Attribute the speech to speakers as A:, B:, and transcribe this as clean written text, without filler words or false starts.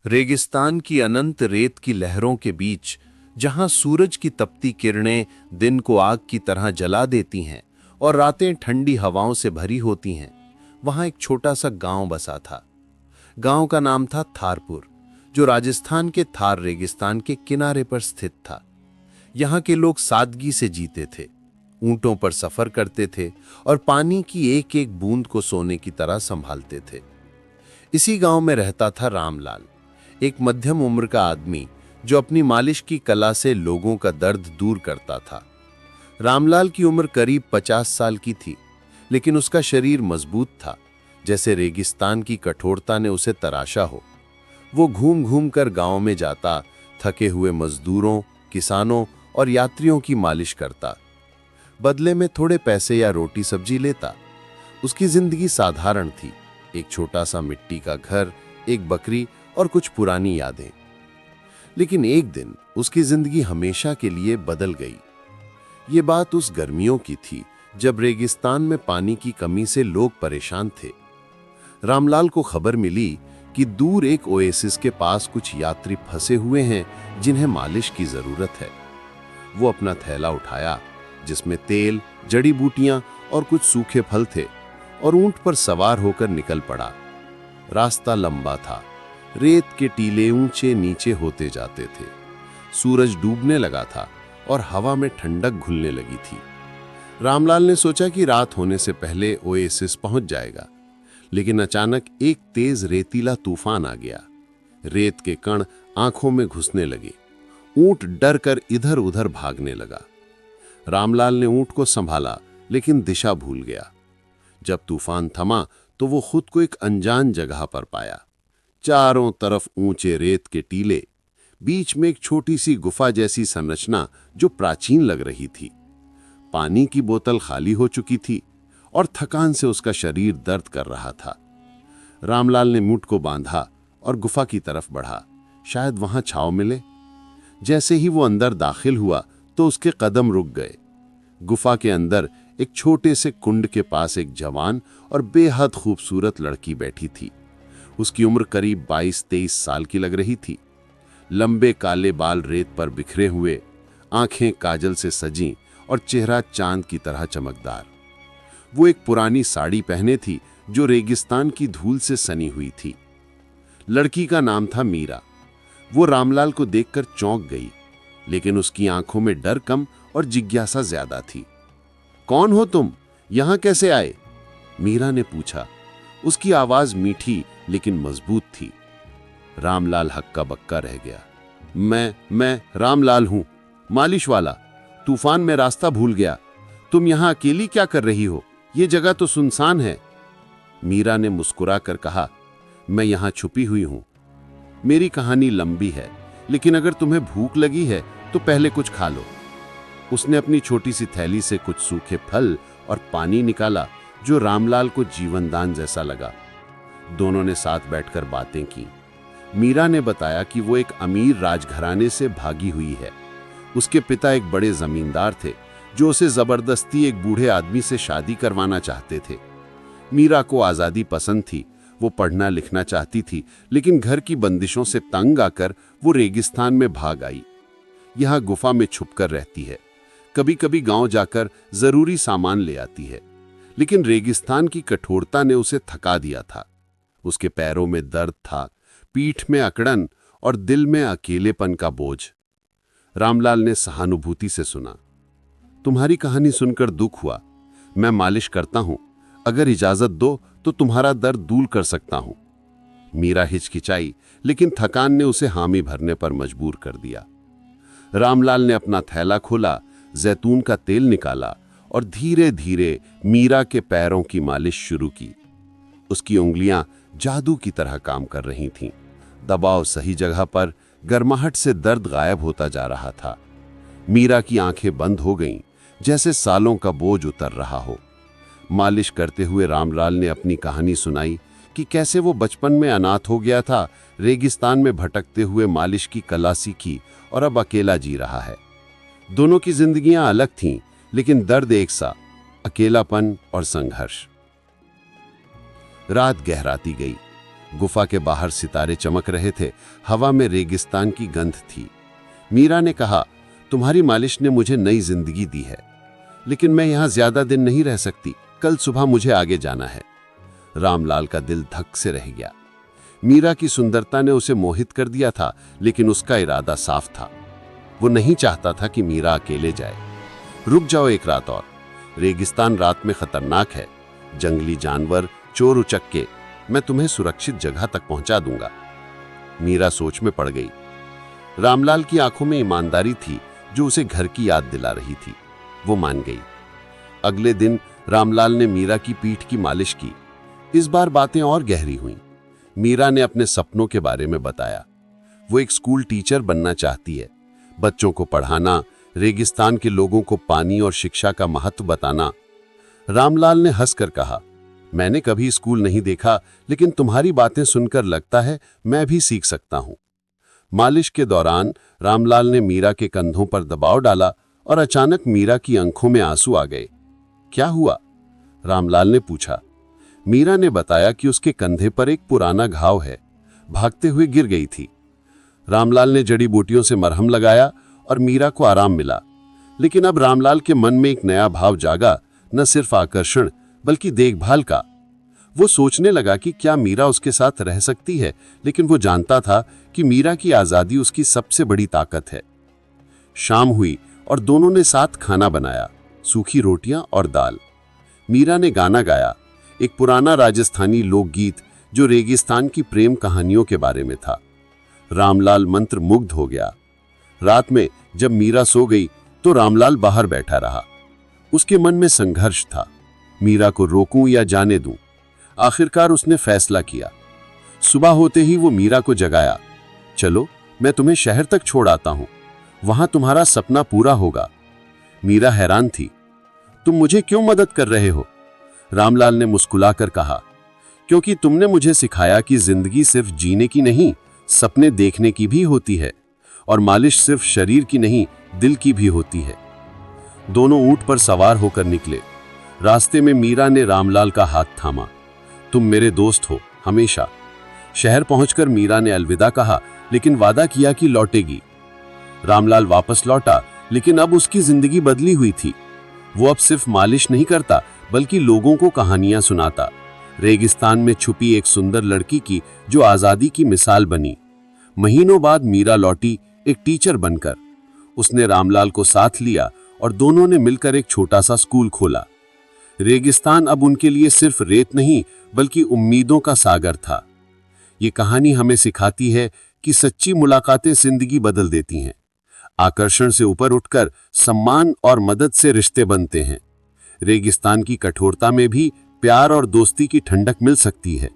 A: रेगिस्तान की अनंत रेत की लहरों के बीच, जहां सूरज की तपती किरणें दिन को आग की तरह जला देती हैं और रातें ठंडी हवाओं से भरी होती हैं, वहां एक छोटा सा गांव बसा था। गांव का नाम था थारपुर, जो राजस्थान के थार रेगिस्तान के किनारे पर स्थित था। यहाँ के लोग सादगी से जीते थे, ऊंटों पर सफर करते थे और पानी की एक एक बूंद को सोने की तरह संभालते थे। इसी गांव में रहता था रामलाल, एक मध्यम उम्र का आदमी जो अपनी मालिश की कला से लोगों का दर्द दूर करता था। रामलाल की उम्र करीब 50 साल की थी, लेकिन उसका शरीर मजबूत था, जैसे रेगिस्तान की कठोरता ने उसे तराशा हो। वो घूम घूम कर गांव में जाता, थके हुए मजदूरों, किसानों और यात्रियों की मालिश करता। बदले में थोड़े पैसे या रोटी सब्जी लेता। उसकी जिंदगी साधारण थी, एक छोटा सा मिट्टी का घर, एक बकरी और कुछ पुरानी यादें। लेकिन एक दिन उसकी जिंदगी हमेशा के लिए बदल गई। ये बात उस गर्मियों की थी जब रेगिस्तान में पानी की कमी से लोग परेशान थे। रामलाल को खबर मिली कि दूर एक ओएसिस के पास कुछ यात्री फंसे हुए हैं जिन्हें मालिश की जरूरत है। वो अपना थैला उठाया, जिसमें तेल, जड़ी बूटियां और कुछ सूखे फल थे, और ऊंट पर सवार होकर निकल पड़ा। रास्ता लंबा था, रेत के टीले ऊंचे नीचे होते जाते थे। सूरज डूबने लगा था और हवा में ठंडक घुलने लगी थी। रामलाल ने सोचा कि रात होने से पहले ओएसिस पहुंच जाएगा, लेकिन अचानक एक तेज रेतीला तूफान आ गया। रेत के कण आंखों में घुसने लगे। ऊंट डर कर इधर उधर भागने लगा। रामलाल ने ऊंट को संभाला, लेकिन दिशा भूल गया। जब तूफान थमा तो वो खुद को एक अनजान जगह पर पाया। चारों तरफ ऊंचे रेत के टीले, बीच में एक छोटी सी गुफा जैसी संरचना जो प्राचीन लग रही थी। पानी की बोतल खाली हो चुकी थी और थकान से उसका शरीर दर्द कर रहा था। रामलाल ने ऊंट को बांधा और गुफा की तरफ बढ़ा, शायद वहां छांव मिले। जैसे ही वो अंदर दाखिल हुआ तो उसके कदम रुक गए। गुफा के अंदर एक छोटे से कुंड के पास एक जवान और बेहद खूबसूरत लड़की बैठी थी। उसकी उम्र करीब 22-23 साल की लग रही थी। लंबे काले बाल रेत पर बिखरे हुए, आंखें काजल से सजी और चेहरा चांद की तरह चमकदार। वो एक पुरानी साड़ी पहने थी जो रेगिस्तान की धूल से सनी हुई थी। लड़की का नाम था मीरा। वो रामलाल को देखकर चौंक गई, लेकिन उसकी आंखों में डर कम और जिज्ञासा ज्यादा थी। कौन हो तुम? यहां कैसे आए? मीरा ने पूछा। उसकी आवाज मीठी लेकिन मजबूत थी। रामलाल हक्का बक्का रह गया। मैं रामलाल हूं, मालिश वाला। तूफान में रास्ता भूल गया। तुम यहां अकेली क्या कर रही हो? ये जगह तो सुनसान है। मीरा ने मुस्कुरा कर कहा, मैं यहां छुपी हुई हूं। मेरी कहानी लंबी है, लेकिन अगर तुम्हें भूख लगी है तो पहले कुछ खा लो। उसने अपनी छोटी सी थैली से कुछ सूखे फल और पानी निकाला, जो रामलाल को जीवनदान जैसा लगा। दोनों ने साथ बैठकर बातें की। मीरा ने बताया कि वो एक अमीर राजघराने से भागी हुई है। उसके पिता एक बड़े जमींदार थे, जो उसे जबरदस्ती एक बूढ़े आदमी से शादी करवाना चाहते थे। मीरा को आजादी पसंद थी, वो पढ़ना लिखना चाहती थी, लेकिन घर की बंदिशों से तंग आकर वो रेगिस्तान में भाग आई। यहाँ गुफा में छुपकर रहती है, कभी कभी गांव जाकर जरूरी सामान ले आती है, लेकिन रेगिस्तान की कठोरता ने उसे थका दिया था। उसके पैरों में दर्द था, पीठ में अकड़न और दिल में अकेलेपन का बोझ। रामलाल ने सहानुभूति से सुना। तुम्हारी कहानी सुनकर दुख हुआ। मैं मालिश करता हूं, अगर इजाजत दो तो तुम्हारा दर्द दूर कर सकता हूं। मीरा हिचकिचाई, लेकिन थकान ने उसे हामी भरने पर मजबूर कर दिया। रामलाल ने अपना थैला खोला, जैतून का तेल निकाला और धीरे धीरे मीरा के पैरों की मालिश शुरू की। उसकी उंगलियां जादू की तरह काम कर रही थीं। दबाव सही जगह पर, गर्माहट से दर्द गायब होता जा रहा था। मीरा की आंखें बंद हो गईं, जैसे सालों का बोझ उतर रहा हो। मालिश करते हुए रामलाल ने अपनी कहानी सुनाई कि कैसे वो बचपन में अनाथ हो गया था, रेगिस्तान में भटकते हुए मालिश की कला सीखी और अब अकेला जी रहा है। दोनों की जिंदगियां अलग थीं, लेकिन दर्द एक सा, अकेलापन और संघर्ष। रात गहराती गई।
B: गुफा के बाहर सितारे चमक रहे थे, हवा में रेगिस्तान की गंध थी। मीरा ने कहा, तुम्हारी मालिश ने मुझे नई जिंदगी दी है, लेकिन मैं यहां ज्यादा दिन नहीं रह सकती। कल सुबह मुझे आगे जाना है। रामलाल का दिल धक से रह गया। मीरा की सुंदरता ने उसे मोहित कर दिया था, लेकिन उसका इरादा साफ था। वो नहीं चाहता था कि मीरा अकेले जाए। रुक जाओ एक रात और। रेगिस्तान रात में खतरनाक है, जंगली जानवर, चोर उचक्के। मैं तुम्हें सुरक्षित जगह तक पहुंचा दूंगा। मीरा सोच में पड़ गई। रामलाल की आंखों में ईमानदारी थी जो उसे घर की याद दिला रही थी। वो मान गई। अगले दिन रामलाल ने मीरा की पीठ की मालिश की। इस बार बातें और गहरी हुईं। मीरा ने अपने सपनों के बारे में बताया। वो एक स्कूल टीचर बनना चाहती है, बच्चों को पढ़ाना, रेगिस्तान के लोगों को पानी और शिक्षा का महत्व बताना। रामलाल ने हंसकर कहा, मैंने कभी स्कूल नहीं देखा, लेकिन तुम्हारी बातें सुनकर लगता है मैं भी सीख सकता हूं। मालिश के दौरान रामलाल ने मीरा के कंधों पर दबाव डाला और अचानक मीरा की आंखों में आंसू आ गए। क्या हुआ? रामलाल ने पूछा। मीरा ने बताया कि उसके कंधे पर एक पुराना घाव है, भागते हुए गिर गई थी। रामलाल ने जड़ी बूटियों से मरहम लगाया और मीरा को आराम मिला। लेकिन अब रामलाल के मन में एक नया भाव जागा, न सिर्फ आकर्षण बल्कि देखभाल का। वो सोचने लगा कि क्या मीरा उसके साथ रह सकती है, लेकिन वो जानता था कि मीरा की आजादी उसकी सबसे बड़ी ताकत है। शाम हुई और दोनों ने साथ खाना बनाया, सूखी रोटियां और दाल। मीरा ने गाना गाया, एक पुराना राजस्थानी लोकगीत जो रेगिस्तान की प्रेम कहानियों के बारे में था। रामलाल मंत्र मुग्ध हो गया। रात में जब मीरा सो गई तो रामलाल बाहर बैठा रहा। उसके मन में संघर्ष था, मीरा को रोकूं या जाने दूं। आखिरकार उसने फैसला किया। सुबह होते ही वो मीरा को जगाया। चलो, मैं तुम्हें शहर तक छोड़ आता हूं, वहां तुम्हारा सपना पूरा होगा। मीरा हैरान थी। तुम मुझे क्यों मदद कर रहे हो? रामलाल ने मुस्कुराकर कहा, क्योंकि तुमने मुझे सिखाया कि जिंदगी सिर्फ जीने की नहीं, सपने देखने की भी होती है, और मालिश सिर्फ शरीर की नहीं, दिल की भी होती है। दोनों ऊंट पर सवार होकर निकले। रास्ते में मीरा ने रामलाल का हाथ थामा। तुम मेरे दोस्त हो, हमेशा। शहर पहुंचकर मीरा ने अलविदा कहा, लेकिन वादा किया कि लौटेगी। रामलाल वापस लौटा, लेकिन अब उसकी जिंदगी बदली हुई थी। वो अब सिर्फ मालिश नहीं करता, बल्कि लोगों को कहानियां सुनाता। रेगिस्तान में छुपी एक सुंदर लड़की की जो आजादी की मिसाल बनी। महीनों बाद मीरा लौटी, एक टीचर बनकर। उसने रामलाल को साथ लिया और दोनों ने मिलकर एक छोटा सा स्कूल खोला। रेगिस्तान अब उनके लिए सिर्फ रेत नहीं, बल्कि उम्मीदों का सागर था। ये कहानी हमें सिखाती है कि सच्ची मुलाकातें जिंदगी बदल देती हैं। आकर्षण से ऊपर उठकर सम्मान और मदद से रिश्ते बनते हैं। रेगिस्तान की कठोरता में भी प्यार और दोस्ती की ठंडक मिल सकती है।